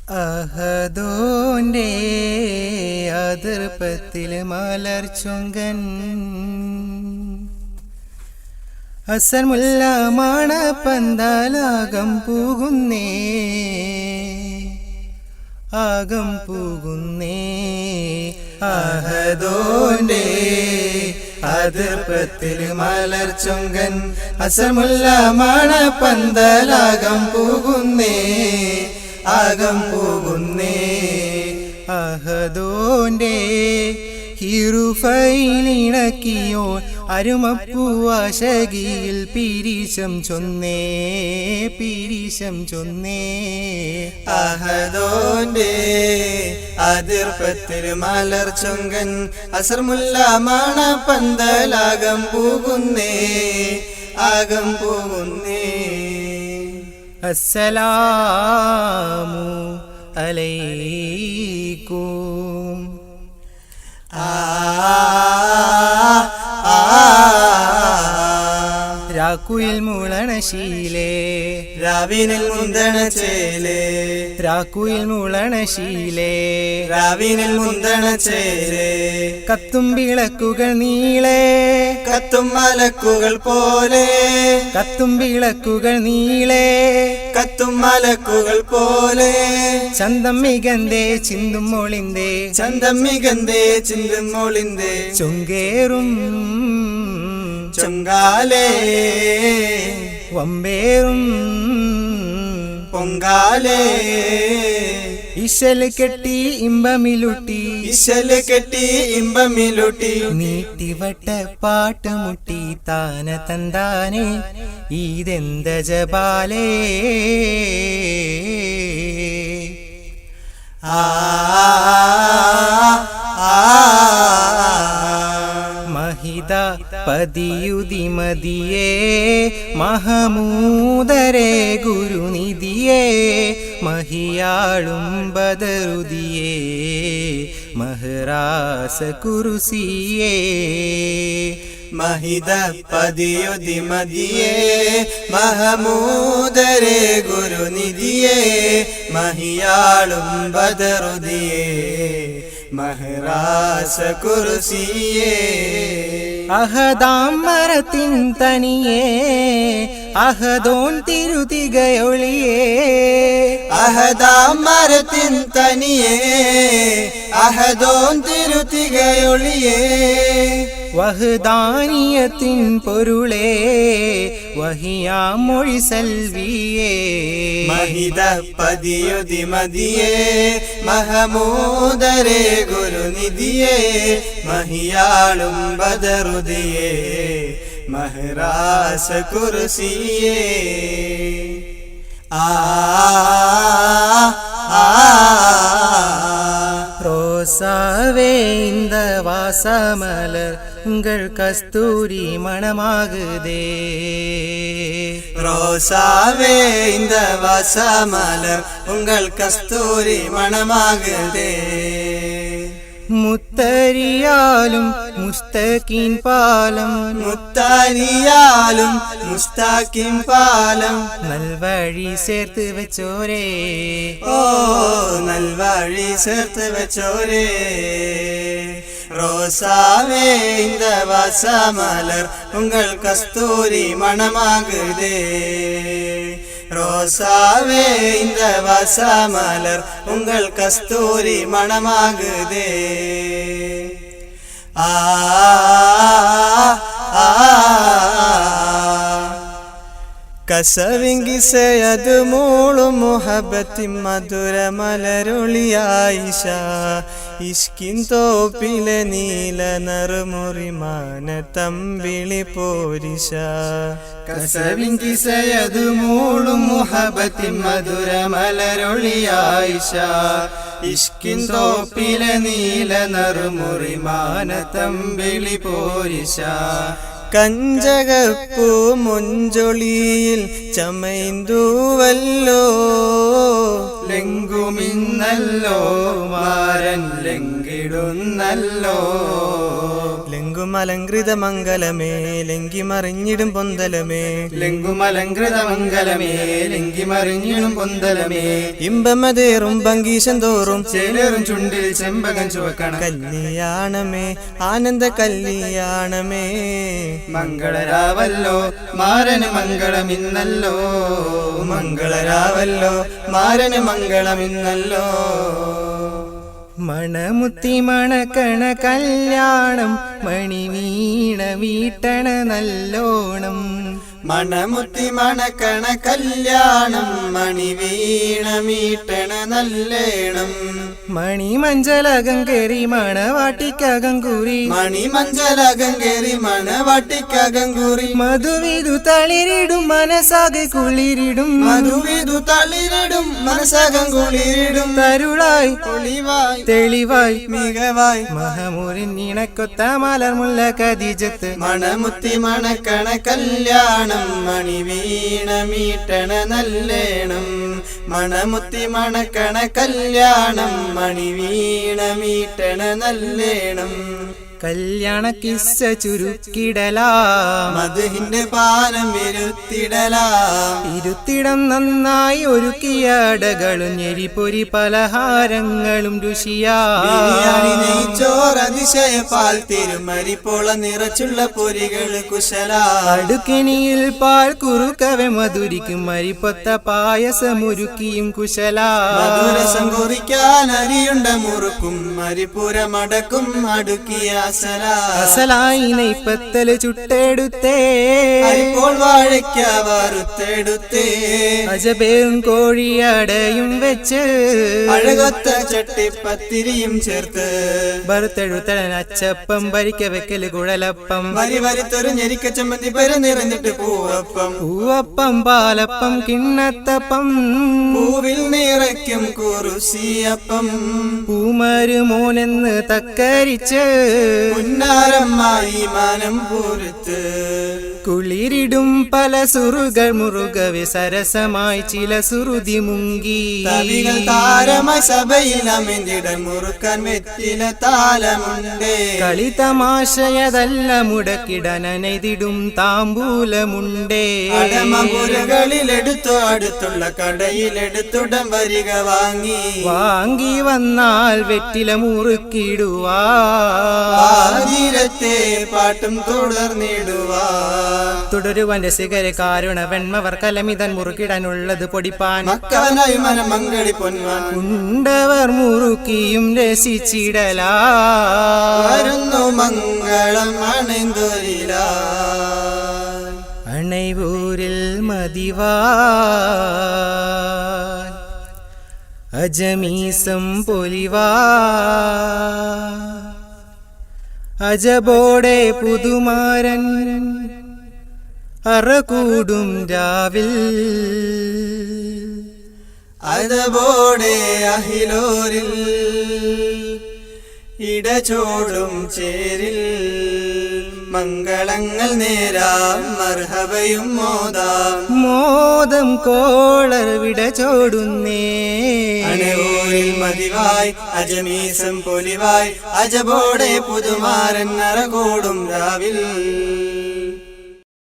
അഹദോന്റെ അതിർപ്പത്തിൽ മലർച്ചുങ്കൻ അസർമുല്ല മണപ്പന്താലാകം പൂകുന്നേ ആകം പൂകുന്നേ അഹദോന്റെ അതിർപ്പത്തിൽ മലർച്ചുങ്കൻ അസർമുല്ല മണപ്പന്തലാകം പൂകുന്നേ ആകം പോകുന്നേ അഹദോന്റെ ഹിറുഫൈലിണക്കിയോ അരുമപ്പൂവാശകിയിൽ പിരിശം ചൊന്നേ പിരിശം ചൊന്നേ അഹദോന്റെ അതിർപ്പത്തിൽ മലർച്ചുങ്കൻ അസർമുല്ല മണപ്പന്തലാകം പോകുന്നേ ആകം പോകുന്നേ അസ്സലാമു അലൈക്കും രാക്കുയിൽ മുളണ ശീലേ രാവിനിൽ മുന്തണ ചേലേ രാക്കുയിൽ മുളണ ശീലേ രാവിനിൽ മുന്തണ ചേലേ കത്തും വിളക്കുകൾ നീളേ കത്തും മലക്കുകൾ പോലെ കത്തും വിളക്കുകൾ നീളേ കത്തും മലക്കുകൾ പോലെ ചന്തം മികന്തേ ചിന്തും മോളിന്തേ ചന്തം മികന്തേ ചിന്തും മോളിന്തേ ചൊങ്കേറും ചൊങ്കാലേ വമ്പേറും പൊങ്കാലേ ഇശല് കെട്ടി ഇമ്പമിലുട്ടി ഇശല് കെട്ടി ഇമ്പമിലുട്ടി നീട്ടിവട്ട പാട്ടുമുട്ടി താന തന്താനെ ഇതെന്ത ജപാലേ മഹിത പതിയുതിമതിയേ മഹമൂദരേ ഗുരുനിധിയേ മഹിയാളും ബദറുദിയേ മഹ്റാസ കുർസിയേ മഹിത പതിയുതിമതിയേ മഹമൂദരേ ഗുരുനിധിയേ മഹിയാളും ബദറുദിയേ മഹ്റാസ കുർസിയേ അഹദാം മരത്തിൻ തനിയേ അഹദോൻ തിരുതികയൊളിയേ അഹദാം മരത്തിൻ തനിയേ അഹദോൻ തിരുതികയൊളിയേ വഹദാനിയത്തിൻ പൊരുളേ വഹിയാ മൊഴി സൽവിയേ മഹിത പതിയുതിമതിയേ മഹമൂദരേ ഗുരുനിധിയേ മഹിയാളും ബദറുദിയേ മഹ്റാസ കുർസിയേ ரோசாவே இந்த வாசமலர் உங்கள் கஸ்தூரி மணமாகுதே ரோசாவே இந்த வாசமலர் உங்கள் கஸ்தூரி மணமாகுதே മുത്തരിയാലും മുസ്തഖീൻ പാലം മുത്താനിയാലും മുസ്താഖിൻ പാലം നൽവഴി ചേർത്ത് വെച്ചോരേ ഓ നൽവഴി ചേർത്ത് വെച്ചോരേ ரோசாவே இந்த வாசமலர் உங்கள் கஸ்தூரி மணமாகுதே ரோசாவே இந்த வாசமலர் உங்கள் கஸ்தூரி மணமாகுதே കസവിങ്കിസയതു മൂളും മുഹബത്തിൻ മധുര മലരൊളിയായിഷ ഇഷ്കിൻ തോപ്പിലെ നീല നറുമുറി മാന തമ്പിളി പോരിശ കസവിങ്കിസയതു മൂളും മുഹബത്തിൻ മധുര മലരൊളിയായിഷ ഇഷ്കിൻ തോപ്പിലെ നീല നറുമുറി മാന തമ്പിളി പോരിശ കഞ്ചകപ്പൂ മുഞ്ചൊളിയിൽ ചമൈന്തുവല്ലോ ലെങ്കുമിന്നല്ലോ മാരൻ ലെങ്കിടുന്നല്ലോ ലെങ്കും ലെങ്കുമലങ്കൃത മംഗലമേ ലെങ്കി മറിഞ്ഞിടും പൊന്തലമേ ലെങ്കുമലങ്കൃത മംഗലമേ ലെങ്കി മറിഞ്ഞിടും പൊന്തലമേ ഇമ്പമതേറും ഭംഗീശം തോറും ചേലേറും ചുണ്ടിൽ ചെമ്പകം ചുവക്കണം കല്യാണമേ ആനന്ദ കല്യാണമേ മംഗളരാവല്ലോ മാരന് മംഗളമിന്നല്ലോ മംഗളരാവല്ലോ മാരന് മംഗളമിന്നല്ലോ മണമുത്തി മണക്കണ കല്യാണം മണിവീണ വീട്ടണ നല്ലോണം മണമുത്തി മണക്കണ കല്യാണം മണിവീണ മീട്ടണ നല്ലേണം മണിമഞ്ചലകം കേറി മണവാട്ടിക്കകം കൂറി മണിമഞ്ചലകം കേറി മണവാട്ടിക്കകം കൂറി മധുവിധു തളിരിടും മനസ്സാകെ കുളിരിടും മധുവിധു തളിരിടും മനസ്സകം കുളിരിടും തരുളായി ഒളിവായി തെളിവായി മികവായി മഹമൂരിൻ ഇണക്കൊത്ത മലർമുല്ല കദീജത്ത് മണമുത്തി മണക്കണ കല്യാണം മണിവീണ മീട്ടണ നല്ലേണം മണമുത്തി മണക്കണ കല്യാണം മണിവീണ മീട്ടണ നല്ലേണം കല്യാണ കിസ്സ ചുരുക്കിടലാം മധുഹിന്റെ പാനം ഇരുത്തിടലാം ഇരുത്തിടം നന്നായി ഒരുക്കിയ അടകളും ഞെരിപ്പൊരി പലഹാരങ്ങളും ബിരിയാണി രുചിയാ നെയ്ച്ചോറ് അതിശയ പാൽ തിരുമരിപ്പോള നിറച്ചുള്ള പൊരികൾ കുശല അടുക്കിനിയിൽ പാൽ കുറുക്കവെ മധുരിക്കും മരിപ്പൊത്ത പായസമൊരുക്കിയും കുശലാ മധുരസം കുറിക്കാൻ അരിയുണ്ട മുറുക്കും മരിപ്പുരമടക്കും അടുക്കിയ അസലായി നെയ്പ്പത്തല് ചുട്ടെടുത്തേ അരിപ്പോൾ വാഴയ്ക്ക വറുത്തെടുത്തേ അജബേറും കോഴിയടയും വെച്ച് അഴകൊത്ത ചട്ടിപ്പത്തിരിയും ചേർത്ത് ഭറുത്തെഴുത്തലൻ അച്ചപ്പം ഭരിക്ക വെക്കല് കുഴലപ്പം വരി വരിത്തൊരു ഞെരിക്ക ചമ്മന്തി പര നിറഞ്ഞിട്ട് പൂവപ്പം പൂവപ്പം പാലപ്പം കിണ്ണത്തപ്പം പൂവിൽ നിറയ്ക്കും കുറുസിയപ്പം പൂമരുമോനെന്ന് തക്കരിച്ച് പുന്നാരമ്മായി മാനം പൂരത്ത് കുളിരിടും പല സുറുകൾ മുറുകവെ സരസമായി ചില സുറുതി മുങ്കി കവികൾ താരമായി സഭയിൽ അമിന്തിടൻ മുറുക്കാൻ വെറ്റില താലമുണ്ടേ കളി തമാശയതല്ല മുടക്കിടനെതിടും താമ്പൂലമുണ്ടേ അടമപുരകളിലെടുത്തു അടുത്തുള്ള കടയിലെടുത്തുടൻ വരിക വാങ്ങി വാങ്ങി വന്നാൽ വെറ്റില മുറുക്കിടുവാ ആതിരത്തെ പാട്ടും തുടർന്നിടുവാ തുടരുവന്റെ സിഗര കാരുണ വെണ്മവർ കലമിതൻ മുറുക്കിടാനുള്ളത് പൊടിപ്പാൻ മക്കാനായി മനം മംഗളി പൊന്മാൻ ഉണ്ടവർ മുറുക്കിയും രസിച്ചിടലാ വരുന്നു മംഗളം അണിന്തൊരില അണൈവൂരിൽ മതിവാ അജമീസം പൊലിവാ അജബോടെ പുതുമാരൻ അറകൂടും രാവിൽ അതബോടെ അഹിലോരിൽ ഇടചോടും ചേരിൽ മംഗളങ്ങൾ നേരാം മർഹബയും മോദാം മോദം കോളർ വിട ചോടുന്നേ അണയൂരിൽ മതിവായി അജമീസം പൊലിവായി അജബോടെ പുതുമാരൻ അറകൂടും രാവിൽ